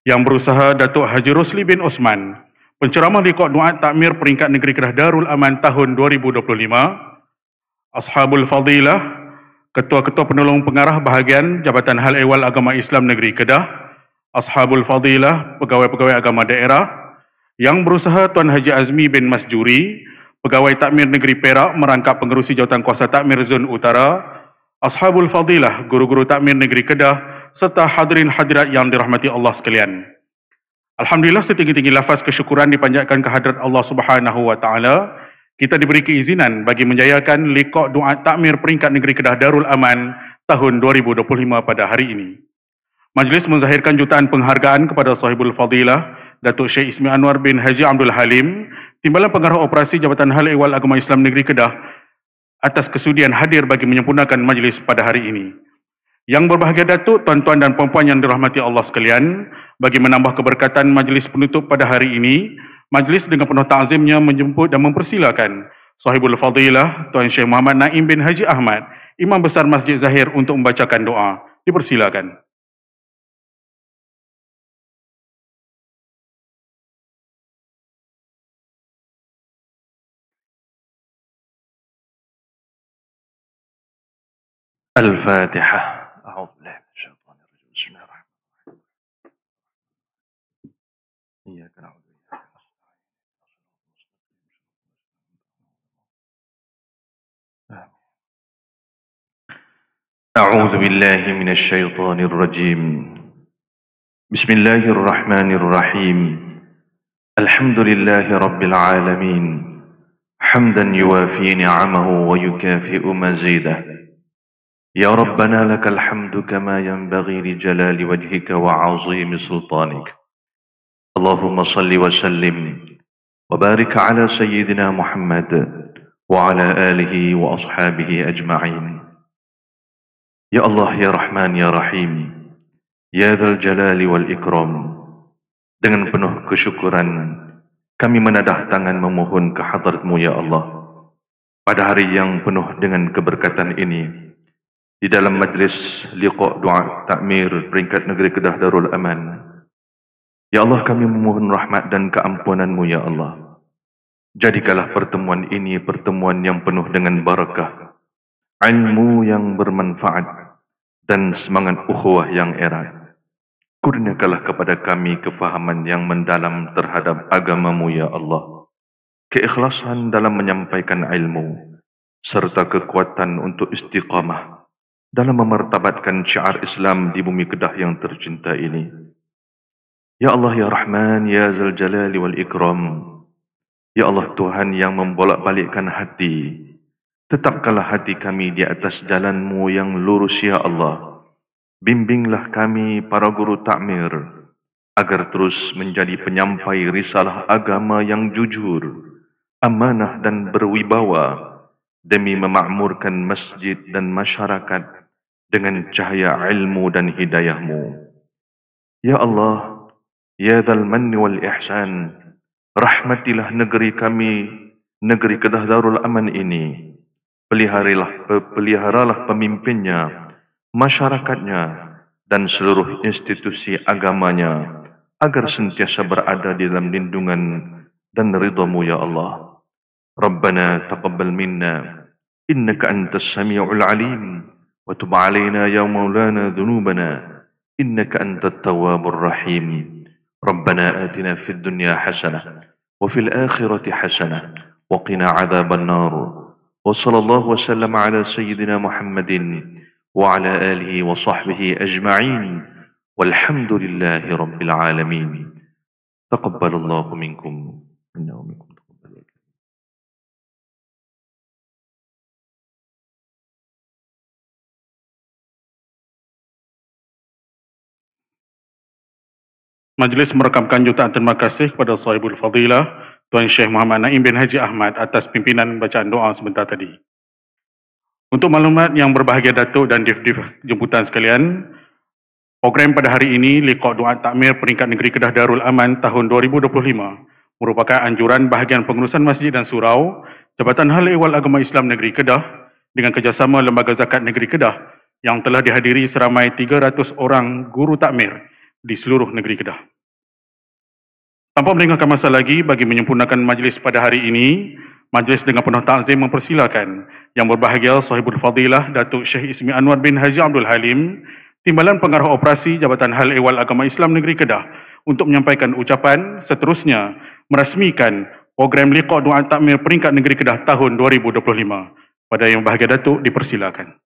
Yang Berusaha Datuk Haji Rosli bin Osman, penceramah Liqoq Duat Takmir Peringkat Negeri Kedah Darul Aman tahun 2025, Ashabul Fadilah, Ketua-Ketua Penolong Pengarah Bahagian Jabatan Hal Ehwal Agama Islam Negeri Kedah, Ashabul Fadilah, Pegawai-Pegawai Agama Daerah, Yang Berusaha Tuan Haji Azmi bin Masjuri, Pegawai Takmir Negeri Perak merangkap pengerusi Jawatankuasa Takmir Zon Utara, Ashabul Fadilah, Guru-Guru Takmir Negeri Kedah, serta hadirin hadirat yang dirahmati Allah sekalian. Alhamdulillah, setinggi-tinggi lafaz kesyukuran dipanjatkan kehadrat Allah Subhanahu wa taala. Kita diberi keizinan bagi menjayakan Liqoq Duat Takmir Peringkat Negeri Kedah Darul Aman tahun 2025 pada hari ini. Majlis menzahirkan jutaan penghargaan kepada Sahibul Fadilah Datuk Syekh Ismi Anwar bin Haji Abdul Halim, Timbalan Pengarah Operasi Jabatan Hal Ehwal Agama Islam Negeri Kedah, atas kesudian hadir bagi menyempurnakan majlis pada hari ini. Yang berbahagia Datuk, tuan-tuan dan puan-puan yang dirahmati Allah sekalian, bagi menambah keberkatan majlis penutup pada hari ini, majlis dengan penuh ta'zimnya menjemput dan mempersilakan Sahibul Fadilah Tuan Syekh Muhammad Naim bin Haji Ahmad, Imam Besar Masjid Zahir, untuk membacakan doa. Dipersilakan. Al-Fatihah. A'udzubillahi minasyaitonir rajim. Bismillahirrahmanirrahim. Iyyaka na'budu wa iyyaka nasta'in. A'udzu billahi minasyaitonir rajim. Bismillahirrahmanirrahim. Alhamdulillahi rabbil alamin. Hamdan yuwafi ni'amahu wa yukafi'u mazidah. يا ربنا لك الحمد كما ينبغي لجلال وجهك وعظيم سلطانك. اللهم صل وسلم وبارك على سيدنا محمد وعلى آله وأصحابه أجمعين. يا الله يا رحمن يا رحيم يا ذا الجلال والإكرام. Dengan penuh kesyukuran kami menadah tangan memohon kehadrat-Mu ya Allah pada hari yang penuh dengan keberkatan ini. Di dalam majlis Liqoq Duat Takmir Peringkat Negeri Kedah Darul Aman, ya Allah, kami memohon rahmat dan keampunan-Mu ya Allah. Jadikanlah pertemuan ini pertemuan yang penuh dengan barakah, ilmu yang bermanfaat, dan semangat ukhuwah yang erat. Kurniakanlah kepada kami kefahaman yang mendalam terhadap agama-Mu ya Allah, keikhlasan dalam menyampaikan ilmu, serta kekuatan untuk istiqamah dalam memartabatkan syiar Islam di bumi Kedah yang tercinta ini. Ya Allah ya Rahman ya Zal Jalali wal Ikram. Ya Allah Tuhan yang membolak-balikkan hati, tetapkanlah hati kami di atas jalan-Mu yang lurus ya Allah. Bimbinglah kami para guru takmir agar terus menjadi penyampai risalah agama yang jujur, amanah dan berwibawa demi memakmurkan masjid dan masyarakat dengan cahaya ilmu dan hidayah-Mu. Ya Allah, ya Dzal Manni wal Ihsan, rahmatilah negeri kami, negeri Kedah Darul Aman ini. Peliharalah pemimpinnya, masyarakatnya, dan seluruh institusi agamanya, agar sentiasa berada di dalam lindungan dan ridha-Mu ya Allah. Rabbana taqabbal minna, innaka antas sami'ul alim. وتب علينا يا مولانا ذنوبنا إنك أنت التواب الرحيم. ربنا آتنا في الدنيا حسنة وفي الآخرة حسنة وقنا عذاب النار. وصلى الله وسلم على سيدنا محمد وعلى آله وصحبه أجمعين والحمد لله رب العالمين. تقبل الله منكم منا ومنكم. Majlis merekamkan jutaan terima kasih kepada Sahibul Fadilah Tuan Syekh Muhammad Naim bin Haji Ahmad atas pimpinan bacaan doa sebentar tadi. Untuk maklumat yang berbahagia Datuk dan div-div jemputan sekalian, program pada hari ini Liqoq Duat Takmir Peringkat Negeri Kedah Darul Aman tahun 2025 merupakan anjuran bahagian pengurusan masjid dan surau Jabatan Hal Ehwal Agama Islam Negeri Kedah dengan kerjasama Lembaga Zakat Negeri Kedah yang telah dihadiri seramai 300 orang guru takmir di seluruh negeri Kedah. Tanpa melengahkan masa lagi, bagi menyempurnakan majlis pada hari ini, majlis dengan penuh takzim mempersilakan Yang Berbahagia Sahibul Fadilah Datuk Syekh Ismi Anwar bin Haji Abdul Halim, Timbalan Pengarah Operasi Jabatan Hal Ehwal Agama Islam Negeri Kedah, untuk menyampaikan ucapan. Seterusnya, merasmikan program Liqa' Doa Takmir Peringkat Negeri Kedah tahun 2025. Pada Yang Berbahagia Datuk, dipersilakan.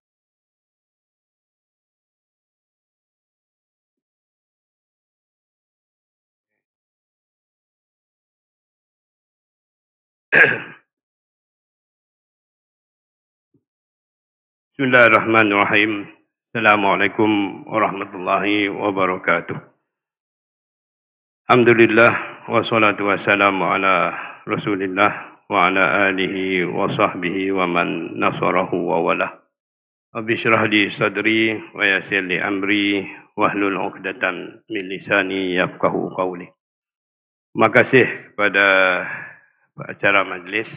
Bismillahirrahmanirrahim. Assalamualaikum warahmatullahi wabarakatuh. Alhamdulillah wassalatu wassalamu ala Rasulillah wa ala alihi wa sahbihi wa man nasarahu wa wala. Rabbi syrah li sadri wa yassir li amri wahlul 'uqdatam min lisani yafqahu qawli. Terima kasih kepada acara majlis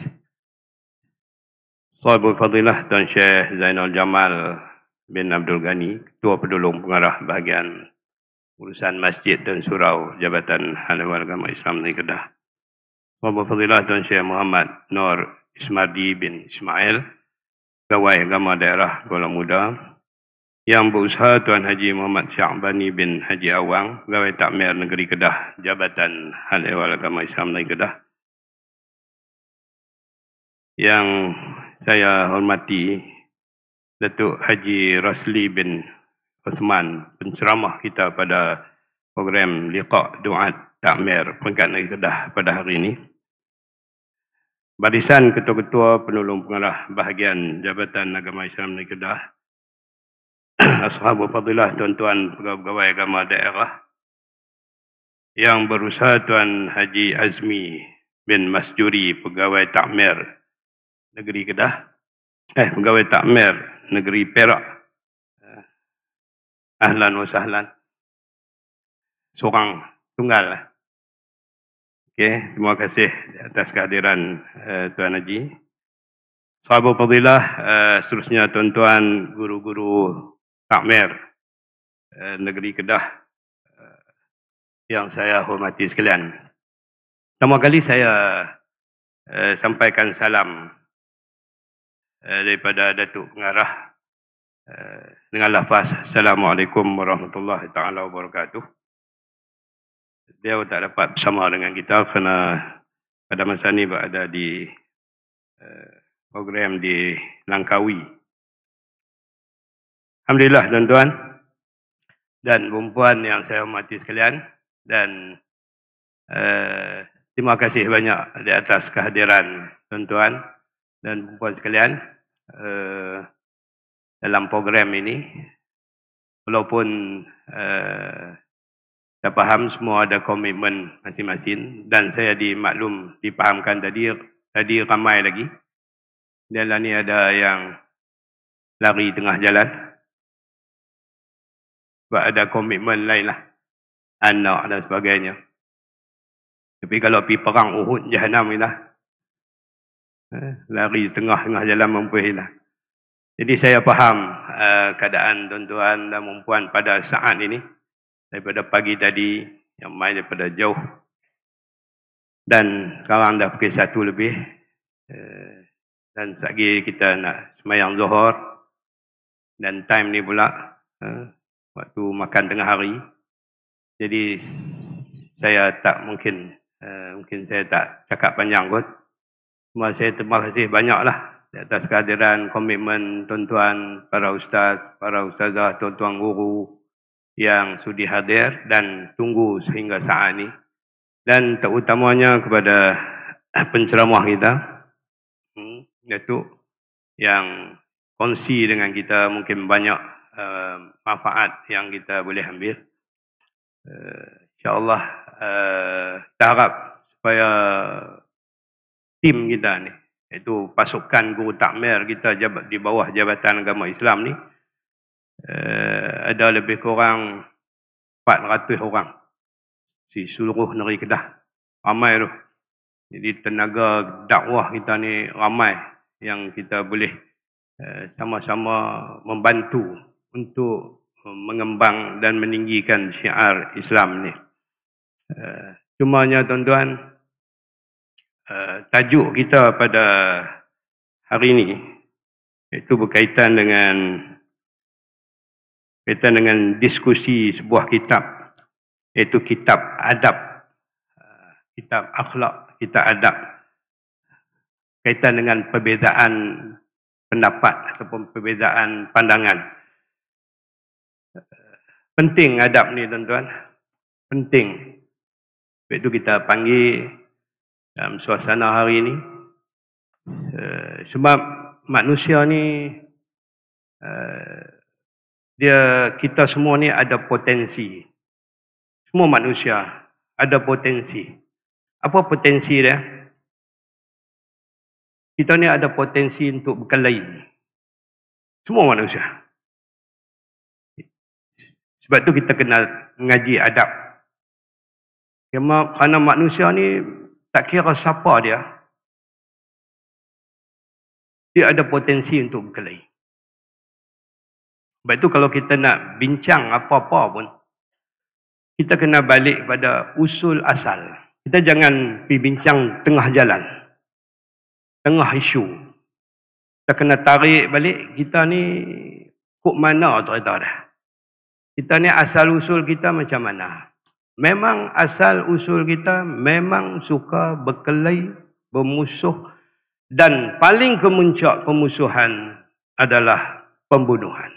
Sahibul Fadilah Tuan Syekh Zainal Jamal bin Abdul Ghani, Ketua Pedulung Pengarah Bahagian Urusan Masjid dan Surau Jabatan Hal Ehwal Agama Islam Negeri Kedah. Sahibul Fadilah Tuan Syekh Muhammad Nur Ismardi bin Ismail, Pegawai Agama Daerah Kuala Muda. Yang Berusaha Tuan Haji Muhammad Syakbani bin Haji Awang, Pegawai Takmir Negeri Kedah, Jabatan Hal Ehwal Agama Islam Negeri Kedah. Yang saya hormati Datuk Haji Rasli bin Osman, penceramah kita pada program Liqa' Doa Takmir Peringkat Negeri Kedah pada hari ini. Barisan Ketua-Ketua Penolong Pengarah Bahagian Jabatan Agama Islam Negeri Kedah, Ashabul Fadilah, tuan-tuan pegawai agama daerah. Yang Berusaha Tuan Haji Azmi bin Masjuri, Pegawai Takmir Negeri Kedah, Pegawai Takmir Negeri Perak. Ahlan wa sahlan. Seorang tunggal. Okey, terima kasih atas kehadiran Tuan Haji. Sahabat Fadilah, seterusnya tuan-tuan guru-guru takmir Negeri Kedah yang saya hormati sekalian. Pertama kali saya sampaikan salam daripada Datuk Pengarah dengan lafaz Assalamualaikum warahmatullahi taala wabarakatuh. Dia tak dapat bersama dengan kita kerana pada masa ini berada di program di Langkawi. Alhamdulillah tuan-tuan dan perempuan yang saya hormati sekalian, dan terima kasih banyak di atas kehadiran tuan-tuan dan perempuan sekalian dalam program ini. Walaupun saya faham semua ada komitmen masing-masing, dan saya dipahamkan tadi ramai lagi. Dalam ni ada yang lari tengah jalan sebab ada komitmen lain lah, anak dan sebagainya. Tapi kalau pergi perang Uhud, Jahanam ni lah, lari setengah-tengah jalan mempunyai lah. Jadi saya faham keadaan tuan-tuan dan perempuan pada saat ini, daripada pagi tadi yang main daripada jauh, dan sekarang dah pukul 1 lebih, dan lagi kita nak sembahyang Zuhur, dan time ni pula waktu makan tengah hari. Jadi saya tak mungkin saya tak cakap panjang kot. Cuma saya terima kasih banyaklah di atas kehadiran, komitmen tuan-tuan, para ustaz, para ustazah, tuan-tuan guru yang sudi hadir dan tunggu sehingga saat ini. Dan terutamanya kepada penceramah kita, Datuk, yang kongsi dengan kita mungkin banyak manfaat yang kita boleh ambil. InsyaAllah kita harap supaya tim kita ni, iaitu pasukan guru takmir kita di bawah Jabatan Agama Islam ni, ada lebih kurang 400 orang di seluruh negeri Kedah. Ramai tu. Jadi tenaga dakwah kita ni ramai yang kita boleh sama-sama membantu untuk mengembang dan meninggikan syiar Islam ni. Cumanya tuan-tuan, tajuk kita pada hari ini itu berkaitan dengan diskusi sebuah kitab, iaitu kitab adab, kitab akhlak, kitab adab, kaitan dengan perbezaan pendapat ataupun perbezaan pandangan. Penting adab ni tuan-tuan, penting. Sebab itu kita panggil dalam suasana hari ini, sebab manusia ni, kita semua ni ada potensi. Semua manusia ada potensi. Apa potensi dia? Kita ni ada potensi untuk berkelahi. Semua manusia. Sebab tu kita kena mengaji adab. Kerana manusia ni tak kira siapa dia ada potensi untuk berkelahi. Sebab itu kalau kita nak bincang apa-apa pun, kita kena balik pada usul asal. Kita jangan pergi bincang tengah jalan, tengah isu. Kita kena tarik balik, kita ni kok mana cerita dah. Kita ni asal usul kita macam mana. Memang asal usul kita memang suka berkelahi, bermusuh, dan paling kemuncak pemusuhan adalah pembunuhan,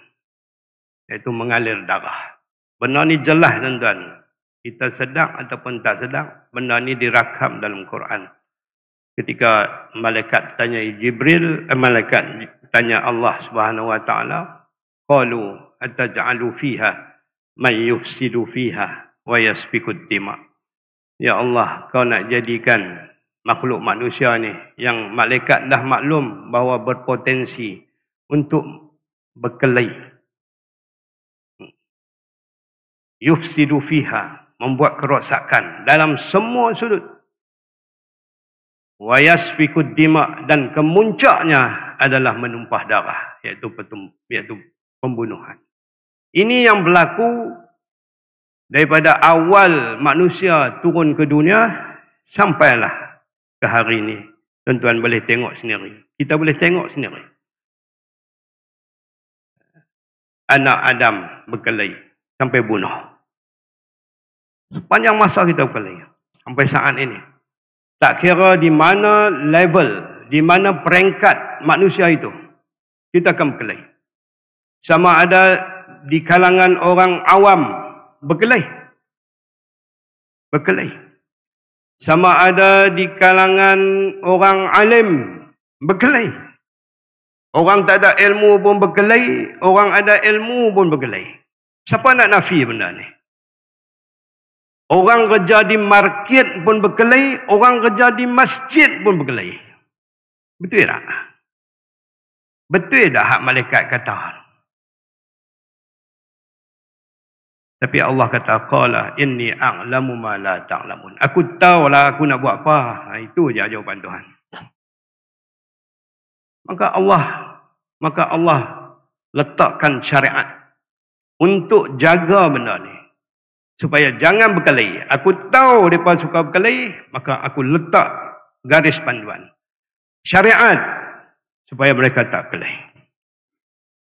iaitu mengalir darah. Benda ni jelas tuan-tuan. Kita sedang ataupun tak sedang, benda ni dirakam dalam Quran. Ketika malaikat tanya Jibril, malaikat tanya Allah Subhanahu Wa Taala, qalu ataj'alu fiha man yufsidu fiha wa yasfikud dima. Ya Allah, kau nak jadikan makhluk manusia ni yang malaikat dah maklum bahawa berpotensi untuk berkelahi, yufsidu fiha, membuat kerosakan dalam semua sudut, wa yasfikud dima, dan kemuncaknya adalah menumpah darah, iaitu pembunuhan. Ini yang berlaku daripada awal manusia turun ke dunia sampailah ke hari ini. Tuan-tuan boleh tengok sendiri. Kita boleh tengok sendiri. Anak Adam berkelahi sampai bunuh. Sepanjang masa kita berkelahi sampai saat ini. Tak kira di mana level, di mana peringkat manusia itu, kita akan berkelahi. Sama ada di kalangan orang awam berkelahi. Sama ada di kalangan orang alim berkelahi. Orang tak ada ilmu pun berkelahi, orang ada ilmu pun berkelahi. Siapa nak nafi benda ni? Orang kerja di market pun berkelahi, orang kerja di masjid pun berkelahi. Betul tak? Betul tak hak malaikat kata? Tapi Allah kata, qala inni a'lamu ma la ta'lamun. Aku tahulah aku nak buat apa. Itu je jawapan Tuhan. Maka Allah letakkan syariat untuk jaga benda ni, supaya jangan berkelahi. Aku tahu mereka suka berkelahi, maka aku letak garis panduan, syariat, supaya mereka tak berkelahi.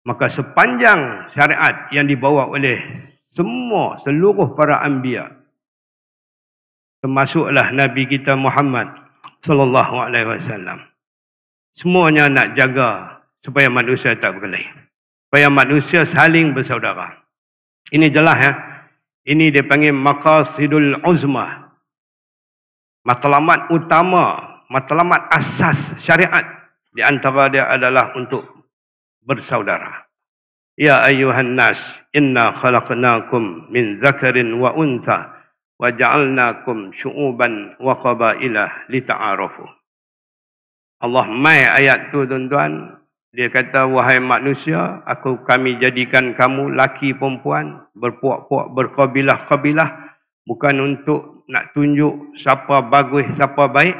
Maka sepanjang syariat yang dibawa oleh seluruh para anbiya, termasuklah Nabi kita Muhammad sallallahu alaihi wasallam, semuanya nak jaga supaya manusia tak berkelahi, supaya manusia saling bersaudara. Ini jelas ya. Ini dipanggil maqasidul uzma, matlamat utama, matlamat asas syariat. Di antara dia adalah untuk bersaudara. Ya ayyuhan nas, inna khalaqnakum min dzakarin wa untha wa ja'alnakum syu'uban wa qabaila lita'arafu. Allah mai ayat tu tuan-tuan, dia kata, wahai manusia, kami jadikan kamu laki perempuan, berpuak-puak, berkabilah-kabilah, bukan untuk nak tunjuk siapa bagus, siapa baik,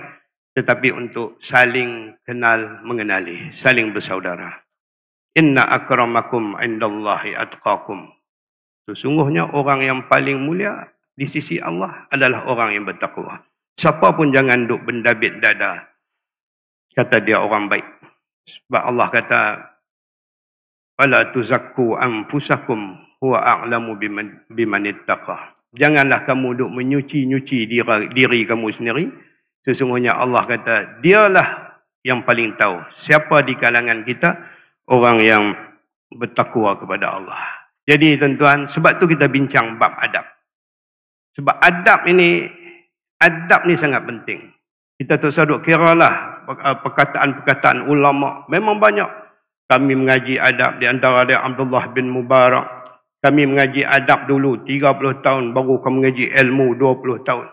tetapi untuk saling kenal mengenali, saling bersaudara. Inna akramakum indallahi atqakum. Sesungguhnya orang yang paling mulia di sisi Allah adalah orang yang bertakwa. Siapa pun jangan duk bendabit dada kata dia orang baik. Sebab Allah kata, "Fala tuzakku anfusakum huwa a'lamu biman ittaqa." Janganlah kamu duk menyuci-nyuci diri kamu sendiri. Sesungguhnya Allah kata, dialah yang paling tahu siapa di kalangan kita orang yang bertakwa kepada Allah. Jadi tuan-tuan, sebab tu kita bincang bab adab. Sebab adab ni sangat penting. Kita tak usah duk kira lah perkataan-perkataan ulama. Memang banyak. Kami mengaji adab, di antara dia Abdullah bin Mubarak. Kami mengaji adab dulu 30 tahun, baru kami mengaji ilmu 20 tahun.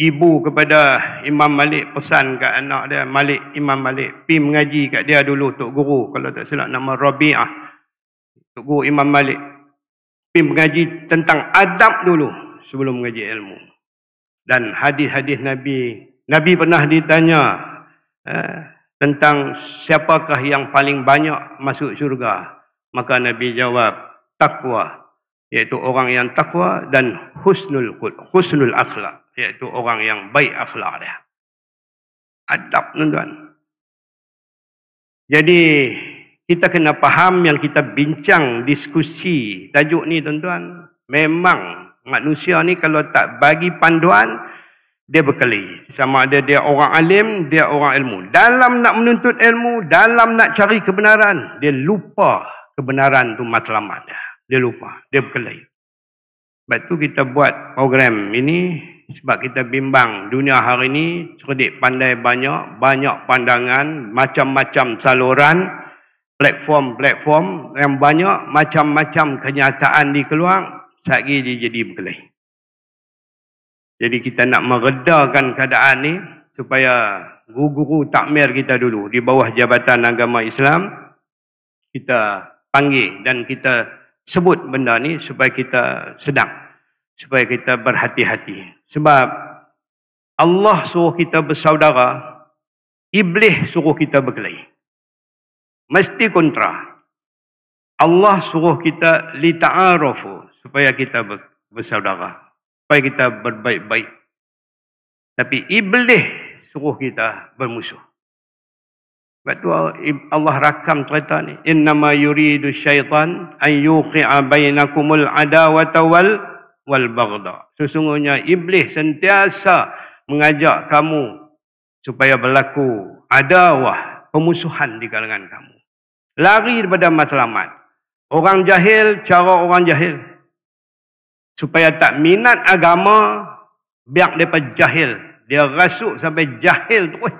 Ibu kepada Imam Malik pesan kat anak dia, Imam Malik, pergi mengaji kat dia dulu, Tok Guru, kalau tak silap nama Rabi'ah. Tok Guru Imam Malik. Pergi mengaji tentang adab dulu sebelum mengaji ilmu. Dan hadis-hadis Nabi pernah ditanya tentang siapakah yang paling banyak masuk syurga. Maka Nabi jawab, takwa, iaitu orang yang takwa, dan husnul akhlak, iaitu orang yang baik akhlak dia. Adab, tuan-tuan. Jadi kita kena faham yang kita bincang, diskusi tajuk ni, tuan-tuan. Memang manusia ni kalau tak bagi panduan, dia berkelahi. Sama ada dia orang alim, dia orang ilmu. Dalam nak menuntut ilmu, dalam nak cari kebenaran, dia lupa kebenaran tu matlamat dia. Dia lupa, dia berkelahi. Sebab tu kita buat program ini, sebab kita bimbang dunia hari ini cerdik pandai banyak pandangan, macam-macam saluran, platform yang banyak, macam-macam kenyataan dikeluar, sekali dia jadi berkelahi. Jadi kita nak meredakan keadaan ni supaya guru-guru takmir kita dulu di bawah Jabatan Agama Islam, kita panggil dan kita sebut benda ni supaya kita sedang, supaya kita berhati-hati. Sebab Allah suruh kita bersaudara, iblis suruh kita berkelahi. Mesti kontra. Allah suruh kita lita'arufu, supaya kita bersaudara, supaya kita berbaik-baik. Tapi iblis suruh kita bermusuh. Sebab tu Allah rakam cerita ni. Innama yuridu syaitan an yuqi'a bainakumul adawata wal baghdha. Sesungguhnya iblis sentiasa mengajak kamu supaya berlaku adawah, pemusuhan di kalangan kamu. Lari daripada matlamat. Orang jahil, cara orang jahil. Supaya tak minat agama, biar mereka jahil. Dia rasuk sampai jahil terus.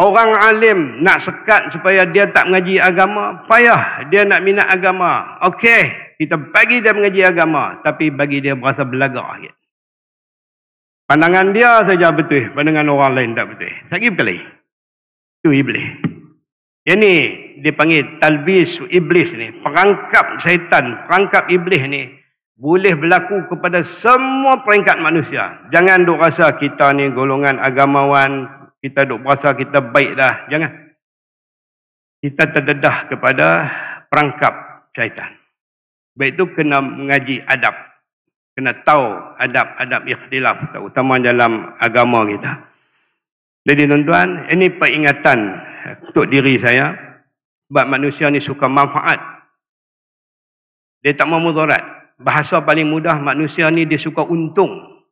Orang alim nak sekat supaya dia tak mengaji agama, payah dia nak minat agama. Okey, kita bagi dia mengaji agama, tapi bagi dia berasa belagak. Pandangan dia saja betul, pandangan orang lain tak betul. Lagi berkelahi. Itu iblis. Yang ni dipanggil talbis iblis ni, perangkap syaitan, perangkap iblis ni boleh berlaku kepada semua peringkat manusia. Jangan duk rasa kita ni golongan agamawan, kita duk rasa kita baik dah. Jangan. Kita terdedah kepada perangkap syaitan. Baik itu kena mengaji adab. Kena tahu adab-adab ikhtilaf, terutama dalam agama kita. Jadi tuan-tuan, ini peringatan untuk diri saya. Sebab manusia ni suka manfaat. Dia tak mau mudarat. Bahasa paling mudah, manusia ni dia suka untung.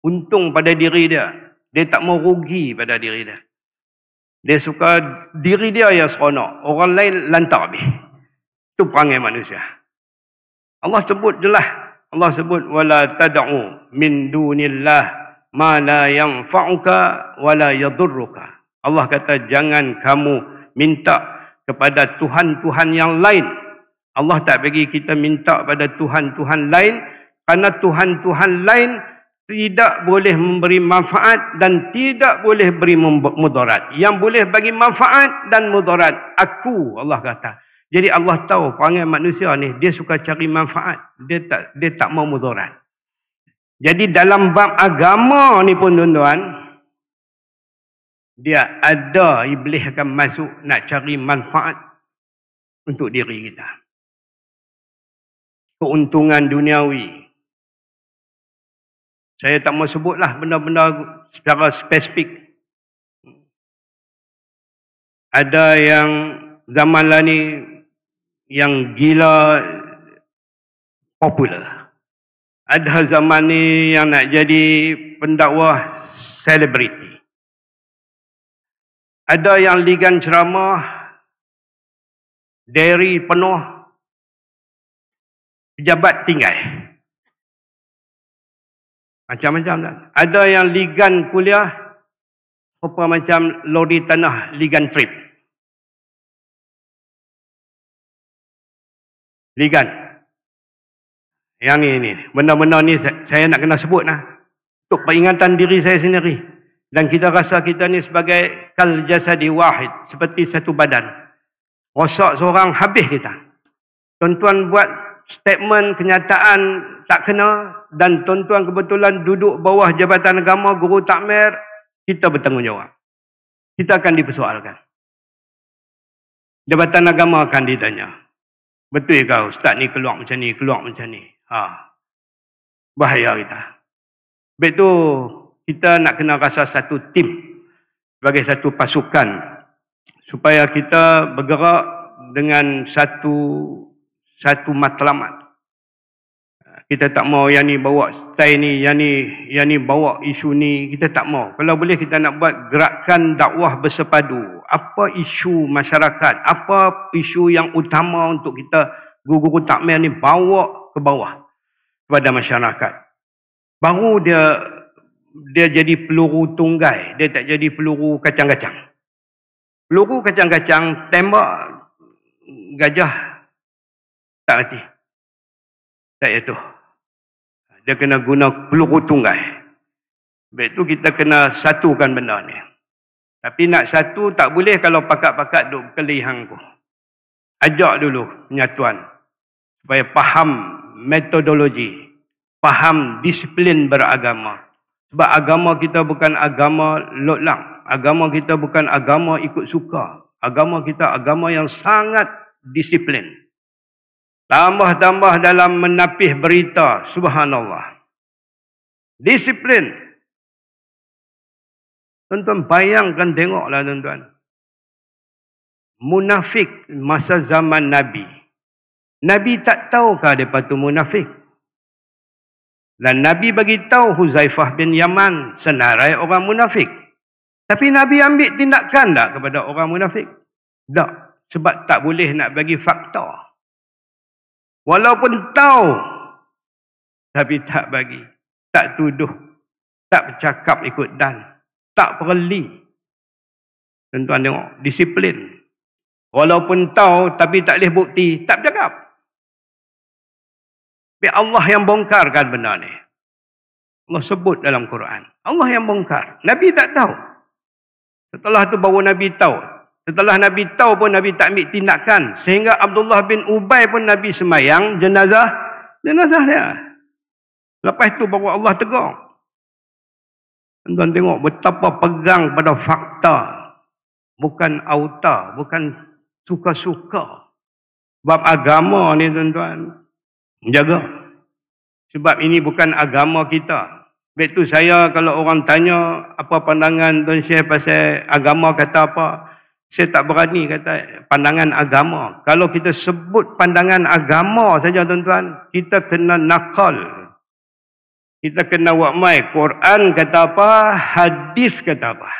Untung pada diri dia. Dia tak mau rugi pada diri dia. Dia suka diri dia yang seronok. Orang lain lantak habis. Itu perangai manusia. Allah sebut jelas. Allah sebut, wala tad'u min dunillah ma la yanfa'uka wa la yadurruka. Allah kata, jangan kamu minta kepada Tuhan-Tuhan yang lain. Allah tak bagi kita minta pada Tuhan-Tuhan lain, kerana Tuhan-Tuhan lain tidak boleh memberi manfaat dan tidak boleh beri mudarat. Yang boleh bagi manfaat dan mudarat, aku, Allah kata. Jadi Allah tahu perangai manusia ni, dia suka cari manfaat. Dia tak mau mudarat. Jadi dalam bab agama ni pun tuan-tuan, dia ada iblis akan masuk nak cari manfaat untuk diri kita. keuntungan duniawi. Saya tak mau sebutlah benda-benda secara spesifik. Ada yang zaman lah ni yang gila popular. Ada zaman ni yang nak jadi pendakwah selebriti. Ada yang ligan ceramah, dairy penuh, pejabat tinggal. Macam-macam kan. Ada yang ligan kuliah, apa macam lori tanah ligan trip. Ligan. Yang ini. Benda-benda ni saya nak kena sebut lah. Untuk peringatan diri saya sendiri. Dan kita rasa kita ni sebagai kal jasadi wahid. Seperti satu badan. Rosak seorang, habis kita. Tuan-tuan buat statement, kenyataan tak kena. Dan tuan-tuan kebetulan duduk bawah jabatan agama, guru takmir. Kita bertanggungjawab. Kita akan dipersoalkan. Jabatan agama akan ditanya. Betul ke ustaz ni keluar macam ni, keluar macam ni. Bahaya kita. Sebab tu kita nak kena rasa satu tim sebagai satu pasukan supaya kita bergerak dengan satu matlamat. Kita tak mau yang ni bawa style ni, yang ni bawa isu ni, kita tak mau. Kalau boleh kita nak buat gerakan dakwah bersepadu. Apa isu masyarakat, apa isu yang utama untuk kita guru-guru takmir ni bawa ke bawah kepada masyarakat. Baru dia jadi peluru tunggai, dia tak jadi peluru kacang-kacang. Peluru kacang-kacang tembak gajah tak mati. Tak itu. Dia kena guna peluru tunggai. Sebab itu kita kena satukan benda ni. Tapi nak satu tak boleh kalau pakat-pakat duk berkeli hangku. Ajak dulu penyatuan. Supaya faham metodologi. Faham disiplin beragama. Sebab agama kita bukan agama lotlang. Agama kita bukan agama ikut suka. Agama kita agama yang sangat disiplin. Tambah-tambah dalam menapih berita. Subhanallah. Disiplin. Tuan-tuan bayangkan, tengoklah tuan-tuan. Munafik masa zaman Nabi. Nabi tak tahukah mereka tu munafik? Dan Nabi bagi tahu Huzaifah bin Yaman senarai orang munafik. Tapi Nabi ambil tindakan tak kepada orang munafik? Tak. Sebab tak boleh nak bagi fakta. Walaupun tahu, tapi tak bagi. Tak tuduh. Tak bercakap ikut dan. Tak perli. Tuan-tuan tengok. Disiplin. Walaupun tahu, tapi tak boleh bukti. Tak bercakap. Biar Allah yang bongkarkan benda ni. Allah sebut dalam Quran. Allah yang bongkar. Nabi tak tahu. Setelah tu baru Nabi tahu. Setelah Nabi tahu pun Nabi tak ambil tindakan. Sehingga Abdullah bin Ubay pun Nabi semayang jenazah dia. Lepas tu baru Allah tegur. Tuan-tuan tengok betapa pegang pada fakta. Bukan auta. Bukan suka-suka. Sebab agama ni tuan-tuan. Jaga. Sebab ini bukan agama kita. Sebab tu saya kalau orang tanya apa pandangan Tuan Syekh pasal agama kata apa. Saya tak berani kata pandangan agama. Kalau kita sebut pandangan agama saja tuan-tuan. Kita kena nakal. Kita kena buat mai. Quran kata apa. Hadis kata apa.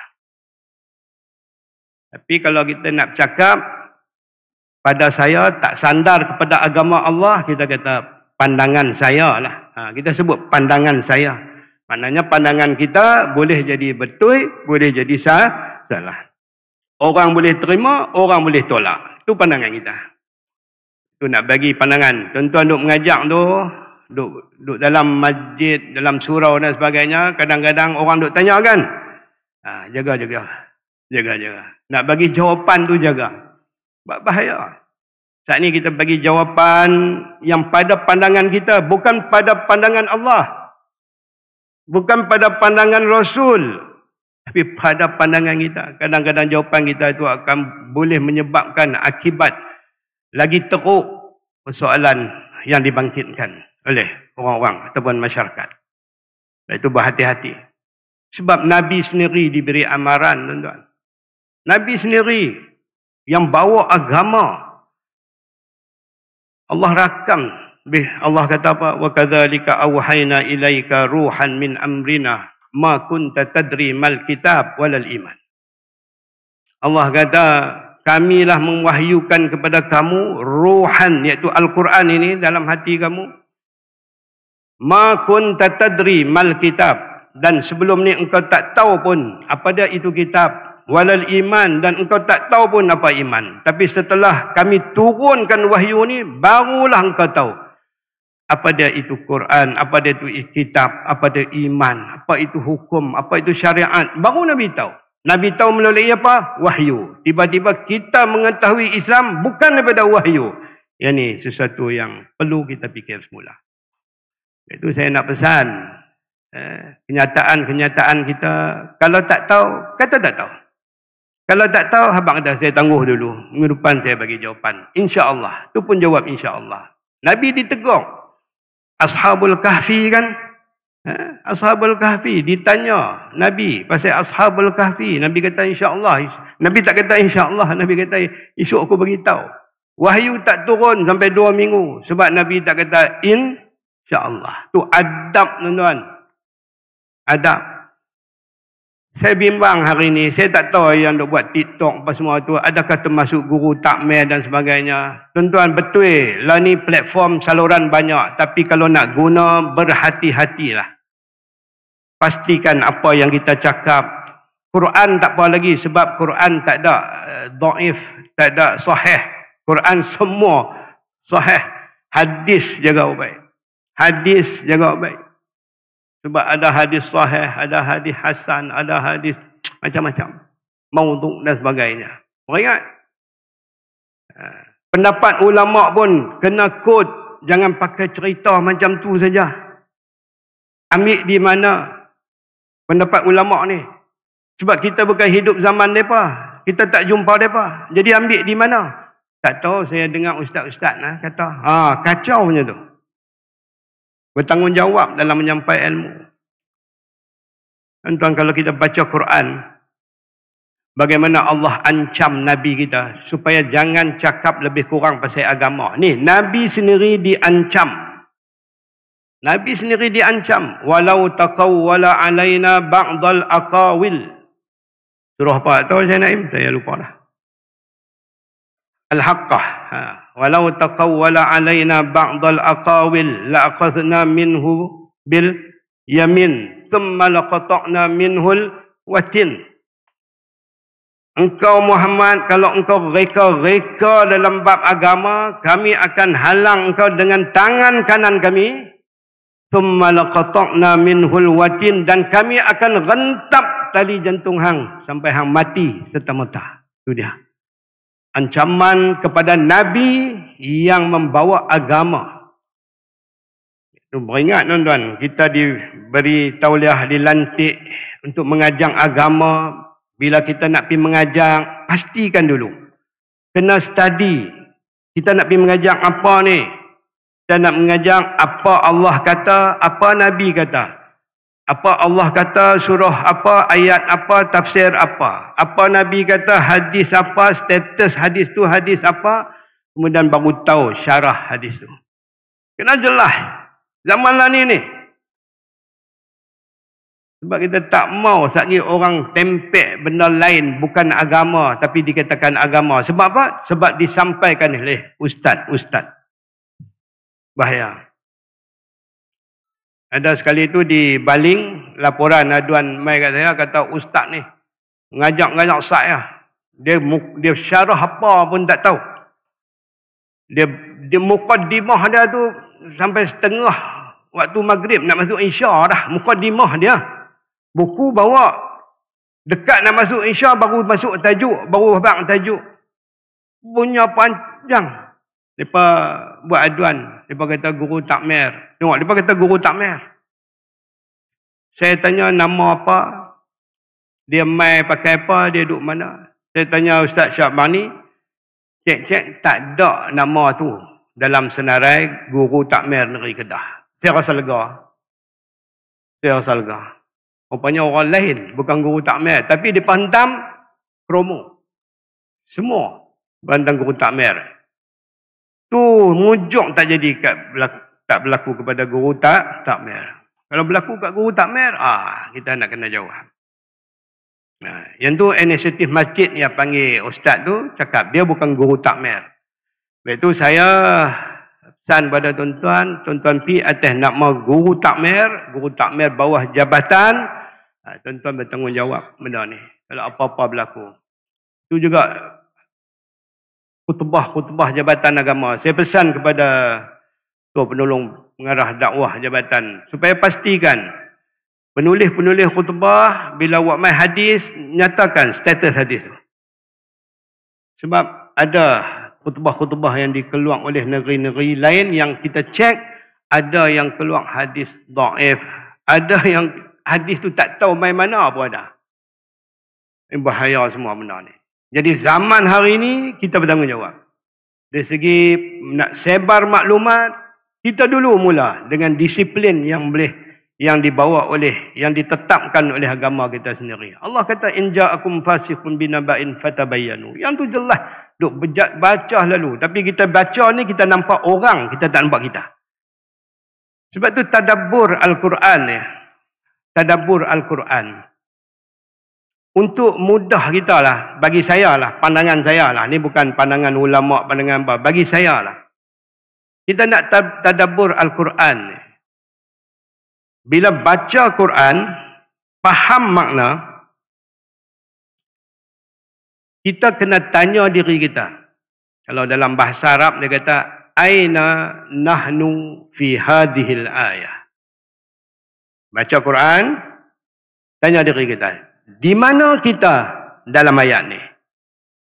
Tapi kalau kita nak cakap. Pada saya tak sandar kepada agama Allah. Kita kata pandangan saya lah. Kita sebut pandangan saya. Maknanya pandangan kita boleh jadi betul. Boleh jadi salah. Orang boleh terima. Orang boleh tolak. Itu pandangan kita. Itu nak bagi pandangan. Tuan-tuan duk mengajak tu. Duk dalam masjid. Dalam surau dan sebagainya. Kadang-kadang orang duk tanya kan. Jaga. Nak bagi jawapan tu jaga. Bahaya. Saat ni kita bagi jawapan yang pada pandangan kita. Bukan pada pandangan Allah. Bukan pada pandangan Rasul. Tapi pada pandangan kita. Kadang-kadang jawapan kita itu akan boleh menyebabkan akibat lagi teruk persoalan yang dibangkitkan oleh orang-orang ataupun masyarakat. Itu berhati-hati. Sebab Nabi sendiri diberi amaran, tuan-tuan. Nabi sendiri yang bawa agama. Allah rakam. Allah kata apa? Wa kadzalika auhayna ilaika ruhan min amrina ma kunta tadri mal kitab walal iman. Allah kata, kamilah mewahyukan kepada kamu ruhan, iaitu Al-Quran ini dalam hati kamu. Ma kunta tadri mal kitab, dan sebelum ni engkau tak tahu pun apa dia itu kitab, walal iman, dan engkau tak tahu pun apa iman. Tapi setelah kami turunkan wahyu ni, barulah engkau tahu apa dia itu Quran, apa dia itu kitab, apa dia iman, apa itu hukum, apa itu syariat. Baru Nabi tahu. Nabi tahu melalui apa? Wahyu. Tiba-tiba kita mengetahui Islam bukan daripada wahyu. Yang ni sesuatu yang perlu kita fikir semula. Itu saya nak pesan. Kenyataan-kenyataan kita, kalau tak tahu, kata tak tahu. Kalau tak tahu, abang kata saya tangguh dulu. Minggu depan saya bagi jawapan. InsyaAllah. Itu pun jawab insyaAllah. Nabi ditegur. Ashabul Kahfi kan? Ashabul Kahfi ditanya Nabi pasal Ashabul Kahfi. Nabi kata insya-Allah. Nabi tak kata insya-Allah, Nabi kata esok aku beritahu. Wahyu tak turun sampai 2 minggu sebab Nabi tak kata insya-Allah. Tu adab, tuan-tuan. Adab. Saya bimbang hari ni, saya tak tahu yang dok buat TikTok apa semua tu adakah termasuk guru takmir dan sebagainya. Tuan-tuan, betul lah ni platform saluran banyak, tapi kalau nak guna berhati-hatilah. Pastikan apa yang kita cakap. Quran tak apa lagi sebab Quran tak ada dhaif, tak ada sahih. Quran semua sahih. Hadis jaga baik. Hadis jaga baik. Sebab ada hadis sahih, ada hadis hasan, ada hadis macam-macam. Maudhu' dan sebagainya. Ingat? Pendapat ulama' pun kena kod. Jangan pakai cerita macam tu saja. Ambil di mana pendapat ulama' ni. Sebab kita bukan hidup zaman mereka. Kita tak jumpa mereka. Jadi ambil di mana? Tak tahu, saya dengar ustaz-ustaz kata, kacau macam tu. Bertanggungjawab dalam menyampaikan ilmu. Tuan-tuan, kalau kita baca Quran, bagaimana Allah ancam Nabi kita supaya jangan cakap lebih kurang pasal agama. Ni, Nabi sendiri diancam. Nabi sendiri diancam. Walau taqawwala alaina ba'dal aqawil. Surah apa? Tahu saya Naim? Saya lupa dah. Al-Haqqah. Walau taqawwala alaina ba'dal aqawil la'akhadna minhu bil yamin thumma laqata'na minhul watin. Engkau Muhammad, kalau engkau reka-reka dalam bab agama, kami akan halang engkau dengan tangan kanan kami. Thumma laqata'na minhul watin, dan kami akan rentap tali jantung hang sampai hang mati serta-merta. Itu dia. Ancaman kepada Nabi yang membawa agama. Itu beringat, tuan-tuan, kita diberi tauliah, dilantik untuk mengajar agama. Bila kita nak pergi mengajar, pastikan dulu. Kena study. Kita nak pergi mengajar apa ni? Kita nak mengajar apa Allah kata, apa Nabi kata. Apa Allah kata, surah apa, ayat apa, tafsir apa. Apa Nabi kata, hadis apa, status hadis tu hadis apa. Kemudian baru tahu syarah hadis tu. Kena jelas. Zaman lah ni. Sebab kita tak mau sekali orang tempek benda lain, bukan agama, tapi dikatakan agama. Sebab apa? Sebab disampaikan oleh ustaz-ustaz. Bahaya. Ada sekali itu di Baling, laporan aduan mai kat saya, kata ustaz ni ngajak saya. Dia syarah apa pun tak tahu. Dia muqaddimah dia tu sampai setengah waktu maghrib nak masuk isya dah. Muqaddimah dia. Buku bawa dekat nak masuk isya baru masuk tajuk, baru habaq tajuk. Punya panjang. Depa buat aduan, depa kata guru takmir. Tengok, depa kata guru takmir. Saya tanya nama apa? Dia mai pakai apa? Dia duduk mana? Saya tanya Ustaz Syabani, cek tak ada nama tu dalam senarai guru takmir negeri Kedah. Saya rasa lega. Saya rasa lega. Rupanya orang lain, bukan guru takmir. Tapi dia hantam promo. Semua hantam guru takmir. Tu mujuk tak jadi tak berlaku kepada guru takmir. Kalau berlaku kat guru takmir, kita nak kena jawab. Nah, yang tu inisiatif masjid yang panggil ustaz tu cakap dia bukan guru takmir. Lepas tu saya pesan pada tuan-tuan pi atas nama guru takmir bawah jabatan, tuan-tuan bertanggungjawab benda ni. Kalau apa-apa berlaku. Itu juga khutbah jabatan agama. Saya pesan kepada Ketua Penolong Pengarah Dakwah Jabatan supaya pastikan penulis-penulis khutbah bila buat mai hadis nyatakan status hadis tu. Sebab ada khutbah-khutbah yang dikeluar oleh negeri-negeri lain yang kita cek, ada yang keluar hadis dhaif, ada yang hadis tu tak tahu mai mana pun ada. Ini bahaya semua benda ni. Jadi zaman hari ini kita bertanggungjawab. Dari segi nak sebar maklumat, kita dulu mula dengan disiplin yang dibawa oleh, yang ditetapkan oleh agama kita sendiri. Allah kata in ja'akum fasiqun binaba'in fatabayyanu. Yang tu jelas duk baca lalu, tapi kita baca ni kita nampak orang, kita tak nampak kita. Sebab tu tadabbur Al-Quran ni. Tadabbur Al-Quran. Untuk mudah kita lah, bagi saya lah, pandangan saya lah, ni bukan pandangan ulama, pandangan apa, bagi saya lah. Kita nak tadabbur Al-Quran ni. Bila baca Quran, faham makna, kita kena tanya diri kita. Kalau dalam bahasa Arab dia kata, aina nahnu fi hadhil ayah. Baca Quran, tanya diri kita. Di mana kita dalam ayat ni?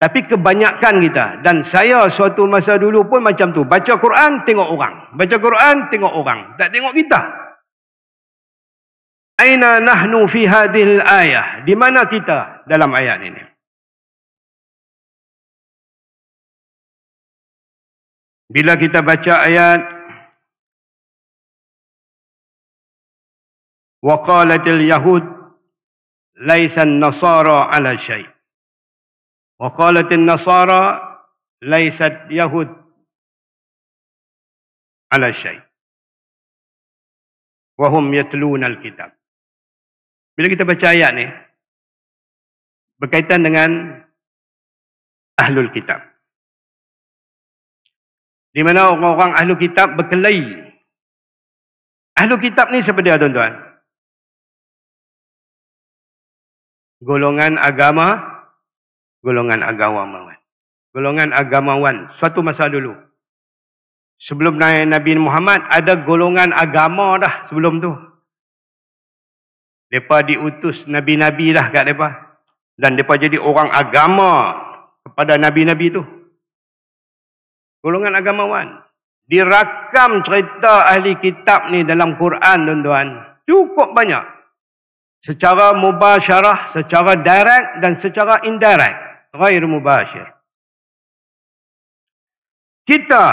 Tapi kebanyakan kita, dan saya suatu masa dulu pun macam tu. Baca Quran, tengok orang. Baca Quran, tengok orang. Tak tengok kita. Aina nahnu fi hadhil ayah. Di mana kita dalam ayat ini? Bila kita baca ayat wa qalatil yahud laisan nasara ala syai'. Wa qalatin nasara laisat yahud ala syai'. Wa hum yatluna al-kitab. Bila kita baca ayat ni berkaitan dengan ahlul kitab. Di mana orang-orang ahlul kitab berkelahi. Ahlul kitab ni siapa dia tuan-tuan? Golongan agama, golongan agamawan. Golongan agamawan. Suatu masa dulu. Sebelum Nabi Muhammad, ada golongan agama dah sebelum tu. Mereka diutus Nabi-Nabi dah kat mereka. Dan mereka jadi orang agama kepada Nabi-Nabi tu. Golongan agamawan. Dirakam cerita ahli kitab ni dalam Quran tuan-tuan. Cukup banyak. Secara mubasyarah, secara direct dan secara indirect. Ghair mubasyir. Kita,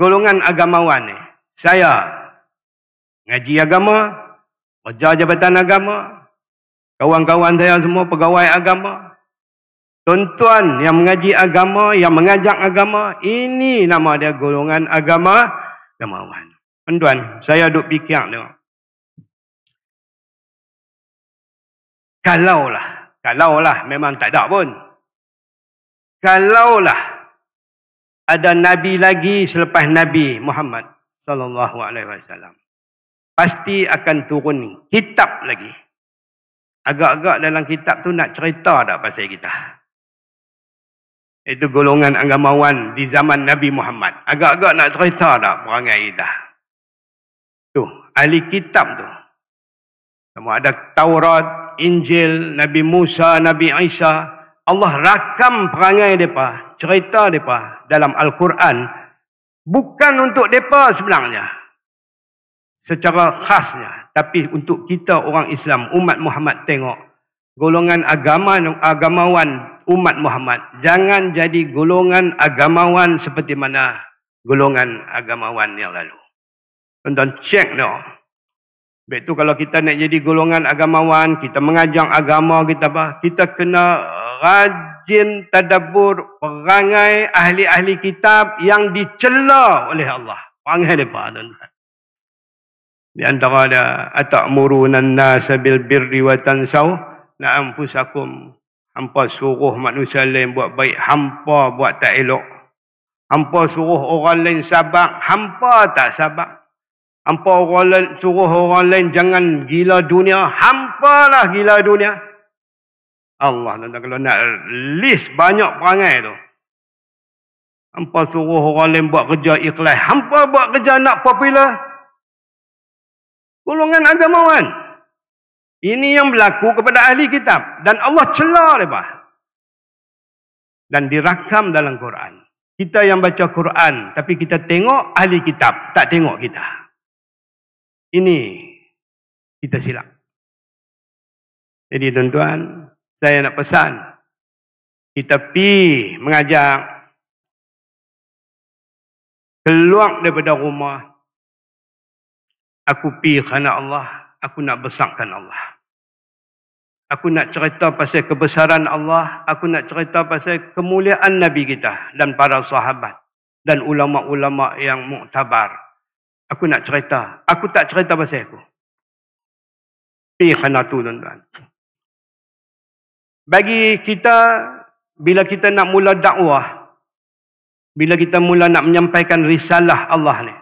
golongan agamawan ni. Saya, ngaji agama, kerja jabatan agama, kawan-kawan saya semua pegawai agama. Tuan-tuan yang mengaji agama, yang mengajak agama, ini nama dia golongan agamawan. Tuan-tuan, saya duk fikir tengok. Kalaulah memang tak ada pun. Kalaulah ada nabi lagi selepas Nabi Muhammad sallallahu alaihi wasallam, pasti akan turun kitab lagi. Agak-agak dalam kitab tu nak cerita tak pasal kita. Itu golongan agamawan di zaman Nabi Muhammad. Agak-agak nak cerita tak perangai kita. Tu, ahli kitab tu. Sama ada Taurat, Injil, Nabi Musa, Nabi Isa. Allah rakam perangai mereka, cerita mereka dalam Al-Quran. Bukan untuk mereka sebenarnya. Secara khasnya. Tapi untuk kita orang Islam, umat Muhammad tengok. Golongan agamawan umat Muhammad. Jangan jadi golongan agamawan seperti mana golongan agamawan yang lalu. Tuan-tuan cek no. Baik tu kalau kita nak jadi golongan agamawan, kita mengajar agama kita apa? Kita kena rajin tadabbur perangai ahli-ahli kitab yang dicela oleh Allah. Perangai depa tuan-tuan. Di antara ada atamuruna an-nasa bil birri wa tansaw anfusakum. Hampa suruh manusia lain buat baik, hampa buat tak elok. Hampa suruh orang lain sabar, hampa tak sabar. Hampa suruh orang lain jangan gila dunia, hampalah gila dunia. Allah, tuan-tuan, kalau nak list banyak perangai tu. Hampa suruh orang lain buat kerja ikhlas, hampa buat kerja nak popular. Golongan agamawan. Ini yang berlaku kepada ahli kitab. Dan Allah cela mereka. Dan dirakam dalam Quran. Kita yang baca Quran, tapi kita tengok ahli kitab, tak tengok kita. Ini kita silap. Jadi tuan-tuan, saya nak pesan, kita pergi mengajar, keluar daripada rumah, aku pergi kerana Allah, aku nak besarkan Allah. Aku nak cerita pasal kebesaran Allah, aku nak cerita pasal kemuliaan Nabi kita dan para sahabat dan ulama-ulama yang muktabar. Aku nak cerita. Aku tak cerita pasal aku. Pergi kerana tu tuan-tuan. Bagi kita, bila kita nak mula dakwah, bila kita mula nak menyampaikan risalah Allah ni,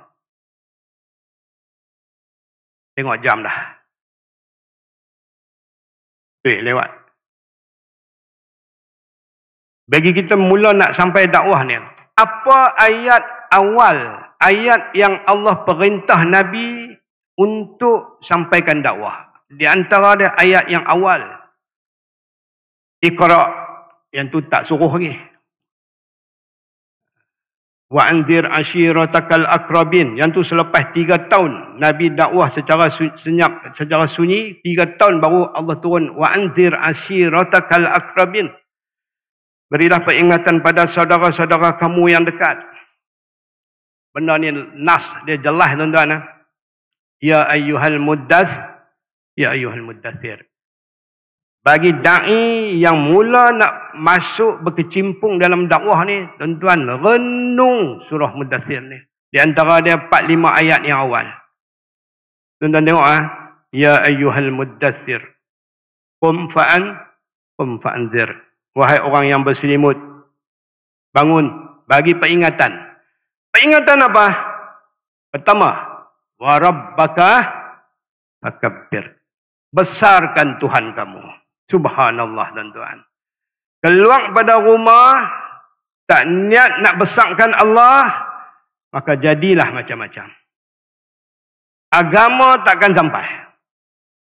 tengok jam dah. Lewat. Bagi kita mula nak sampai dakwah ni, apa ayat awal, ayat yang Allah perintah Nabi untuk sampaikan dakwah? Di antara dia ayat yang awal, Iqra, yang tu tak suruh lagi. Wa anzir ashiratakal akrabin, yang tu selepas 3 tahun Nabi dakwah secara senyap, secara sunyi. 3 tahun baru Allah turun wa anzir ashiratakal akrabin, berilah peringatan pada saudara-saudara kamu yang dekat. Benda ni nas dia jelas tuan-tuan. Ya ayyuhal muddathir. Bagi da'i yang mula nak masuk berkecimpung dalam dakwah ni, tuan-tuan, renung surah Muddathir ni. Di antara dia 4-5 ayat yang awal. Tuan-tuan tengok Ya ayyuhal muddathir. Qum fa'anzir. Wahai orang yang berselimut, bangun, bagi peringatan. Peringatan apa? Pertama, wa rabbaka fakabbir. Besarkan Tuhan kamu. Subhanallah tuan-tuan. Keluar pada rumah, tak niat nak besarkan Allah, maka jadilah macam-macam. Agama takkan sampai.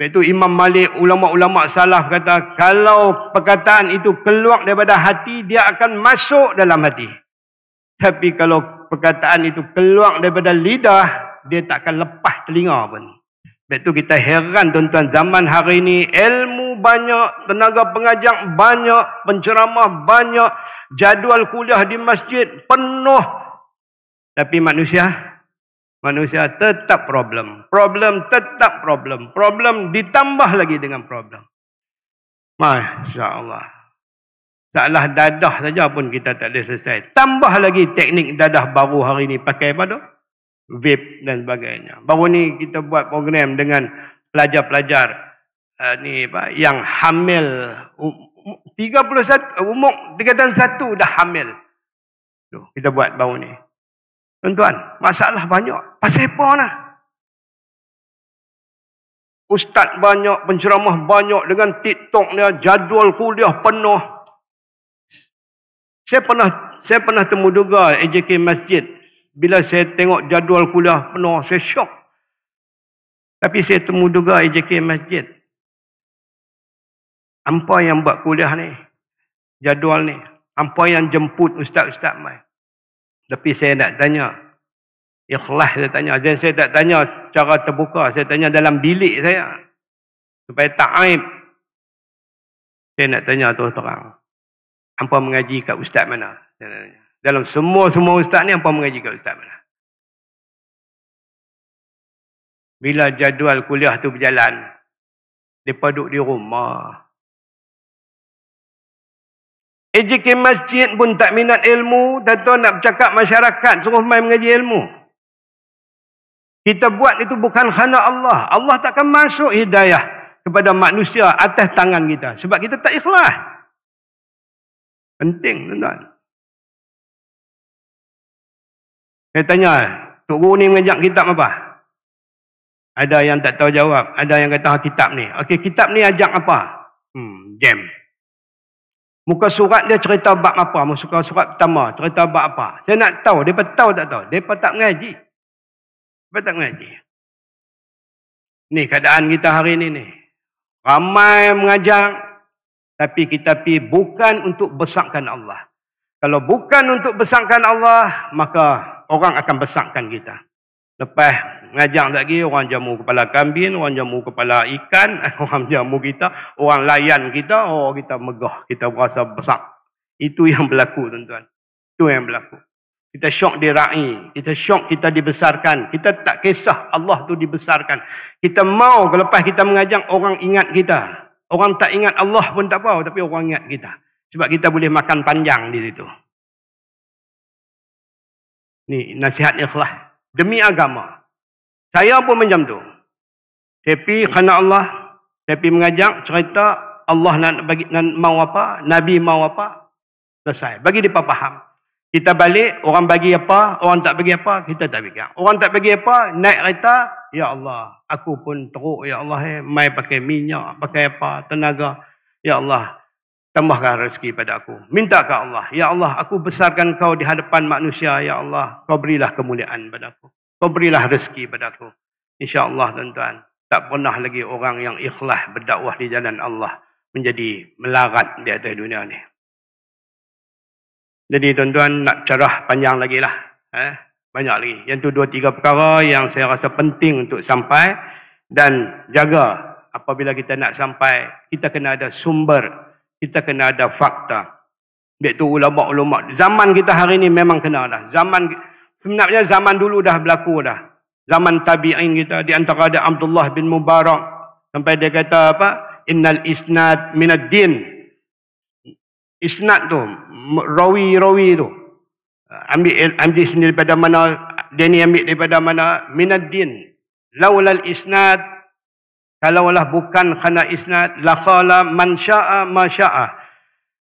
Iaitu Imam Malik, ulama-ulama salaf kata, kalau perkataan itu keluar daripada hati, dia akan masuk dalam hati. Tapi kalau perkataan itu keluar daripada lidah, dia tak akan lepas telinga pun. Sebab tu kita heran tuan-tuan, zaman hari ini ilmu banyak, tenaga pengajar banyak, penceramah banyak, jadual kuliah di masjid penuh. Tapi manusia tetap problem. Problem tetap problem. Problem ditambah lagi dengan problem. Masya Allah. Taklah dadah saja pun kita tak boleh selesai. Tambah lagi teknik dadah baru hari ini. Pakai apa tu? Vape dan sebagainya. Baru ni kita buat program dengan pelajar-pelajar yang hamil 31, umur 31 dah hamil. Kita buat baru ni. Tuan-tuan, masalah banyak. Pasal apa lah? Ustaz banyak, penceramah banyak dengan TikTok dia, jadual kuliah penuh. Saya pernah temu juga AJK Masjid. Bila saya tengok jadual kuliah penuh, saya syok. Tapi saya temu juga AJK Masjid. Hampa yang buat kuliah ni, jadual ni. Hampa yang jemput ustaz-ustaz mai. Tapi saya nak tanya, ikhlas saya tanya. Dan saya tak tanya cara terbuka, saya tanya dalam bilik saya. Supaya tak aib. Saya nak tanya terus terang. Hampa mengaji kat ustaz mana? Dalam semua ustaz ni, apa mengaji kat ustaz mana? Bila jadual kuliah tu berjalan, mereka duduk di rumah. AJK masjid pun tak minat ilmu, tuan-tuan nak bercakap masyarakat, suruh main mengaji ilmu. Kita buat itu bukan kerana Allah. Allah takkan masuk hidayah kepada manusia atas tangan kita. Sebab kita tak ikhlas. Penting, tuan-tuan. Saya tanya, Tok Guru ni mengajak kitab apa? Ada yang tak tahu jawab. Ada yang kata kitab ni. Okey, kitab ni ajak apa? Jam. Muka surat dia cerita bab apa? Muka surat pertama cerita bab apa? Saya nak tahu. Mereka tahu tak tahu? Mereka tak mengaji. Mereka tak mengaji. Ni keadaan kita hari ni. Ramai mengajar. Tapi kita pergi bukan untuk besarkan Allah. Kalau bukan untuk besarkan Allah, maka orang akan besarkan kita. Lepas mengajar lagi, orang jamu kepala kambing, orang jamu kepala ikan, orang jamu kita, orang layan kita, oh kita megah, kita berasa besar. Itu yang berlaku, tuan-tuan. Itu yang berlaku. Kita syok dira'i, kita syok kita dibesarkan. Kita tak kisah Allah tu dibesarkan. Kita mau lepas kita mengajar, orang ingat kita. Orang tak ingat Allah pun tak apa, tapi orang ingat kita. Sebab kita boleh makan panjang di situ. Ni nasihat ikhlas. Demi agama. Saya pun macam tu. Saya pergi kerana Allah. Saya pergi mengajak cerita Allah nak mau apa, Nabi mau apa. Selesai. Bagi dia faham. Kita balik, orang bagi apa, orang tak bagi apa, kita tak bagi. Orang tak bagi apa, naik kereta, ya Allah, aku pun teruk, ya Allah, mai pakai minyak, pakai apa, tenaga. Ya Allah, tambahkan rezeki pada aku. Minta ke Allah. Ya Allah, aku besarkan kau di hadapan manusia. Ya Allah, kau berilah kemuliaan pada aku. Kau berilah rezeki pada aku. InsyaAllah, tuan-tuan. Tak pernah lagi orang yang ikhlas berdakwah di jalan Allah menjadi melarat di atas dunia ni. Jadi, tuan-tuan, nak carah panjang lagi lah. Banyak lagi. Yang tu 2-3 perkara yang saya rasa penting untuk sampai. Dan jaga apabila kita nak sampai, kita kena ada sumber. Kita kena ada fakta. Iaitu ulama-ulama. Zaman kita hari ini memang kena dah. Sebenarnya zaman dulu dah berlaku dah. Zaman tabi'in kita. Di antara ada Abdullah bin Mubarak. Sampai dia kata apa? Innal isnad minad din. Isnad tu. Rawi-rawi tu. Ambil sendiri daripada mana. Dia ni ambil daripada mana. Minad din. Laulal isnad. Kalaulah bukan kerana isnad, laqala man syaa ma syaa.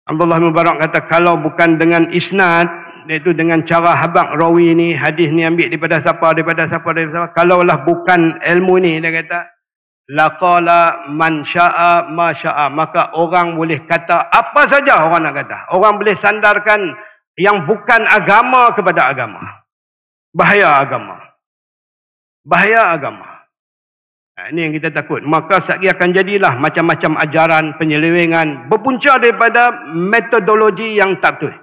Abdullah bin Mubarak kata kalau bukan dengan isnad, iaitu dengan cara habaq rawi ni, hadis ni ambil daripada siapa. Kalaulah bukan ilmu ni, dia kata laqala man syaa ma syaa, maka orang boleh kata apa saja orang nak kata. Orang boleh sandarkan yang bukan agama kepada agama. Bahaya agama. Bahaya agama. Ini yang kita takut. Maka sekali akan jadilah macam-macam ajaran, penyelewengan, berpunca daripada metodologi yang tak betul.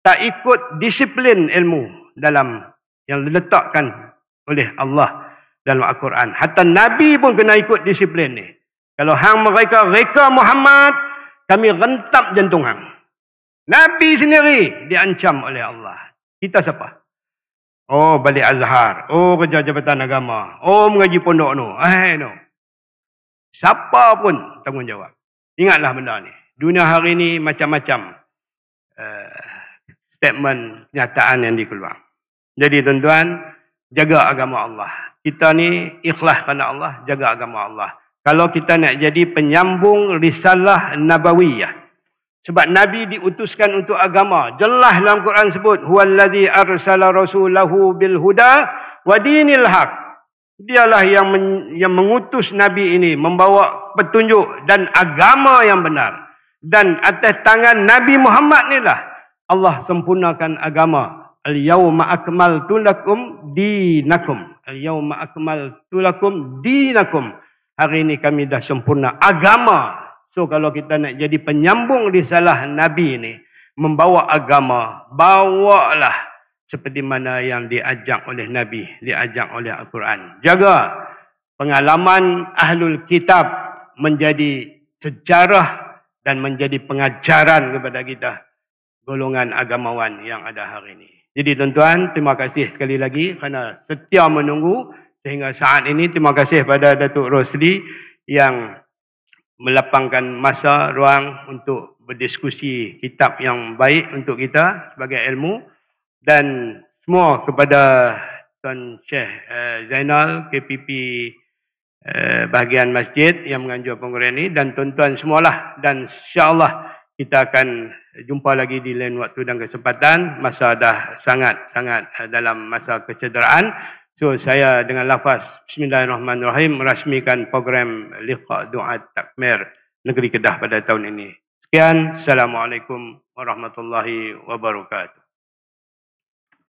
Tak ikut disiplin ilmu dalam yang diletakkan oleh Allah dalam Al-Quran. Hatta Nabi pun kena ikut disiplin ni. Kalau hang mereka reka Muhammad, kami rentap jantung hang. Nabi sendiri diancam oleh Allah. Kita siapa? Oh, balik Azhar. Oh, kerja jabatan agama. Oh, mengaji pondok no. No. Siapa pun tanggungjawab. Ingatlah benda ni. Dunia hari ni macam-macam statement, kenyataan yang dikeluar. Jadi tuan-tuan, jaga agama Allah. Kita ni ikhlas kerana Allah, jaga agama Allah. Kalau kita nak jadi penyambung risalah nabawiyah. Sebab Nabi diutuskan untuk agama. Jelas dalam Quran sebut. Huwallazi arsala rasulahu bil huda wa dinil haq. Dialah yang mengutus Nabi ini. Membawa petunjuk dan agama yang benar. Dan atas tangan Nabi Muhammad inilah Allah sempurnakan agama. Al-yawma akmaltu lakum dinakum. Al-yawma akmaltu lakum dinakum. Hari ini kami dah sempurna agama. So kalau kita nak jadi penyambung risalah Nabi ni, membawa agama, bawalah seperti mana yang diajak oleh Nabi, diajak oleh Al-Quran. Jaga pengalaman Ahlul Kitab menjadi sejarah dan menjadi pengajaran kepada kita. golongan agamawan yang ada hari ini. Jadi tuan-tuan, terima kasih sekali lagi kerana setia menunggu sehingga saat ini. Terima kasih pada Datuk Rosli yang melapangkan masa ruang untuk berdiskusi kitab yang baik untuk kita sebagai ilmu, dan semua kepada Tuan Syekh Zainal KPP bahagian masjid yang menganjur penggurian ini, dan tuan-tuan semualah, dan insya-Allah kita akan jumpa lagi di lain waktu dan kesempatan. Masa dah sangat-sangat dalam masa kecederaan. So saya dengan lafaz Bismillahirrahmanirrahim merasmikan program Liqa Duat Takmir Negeri Kedah pada tahun ini. Sekian, Assalamualaikum warahmatullahi wabarakatuh.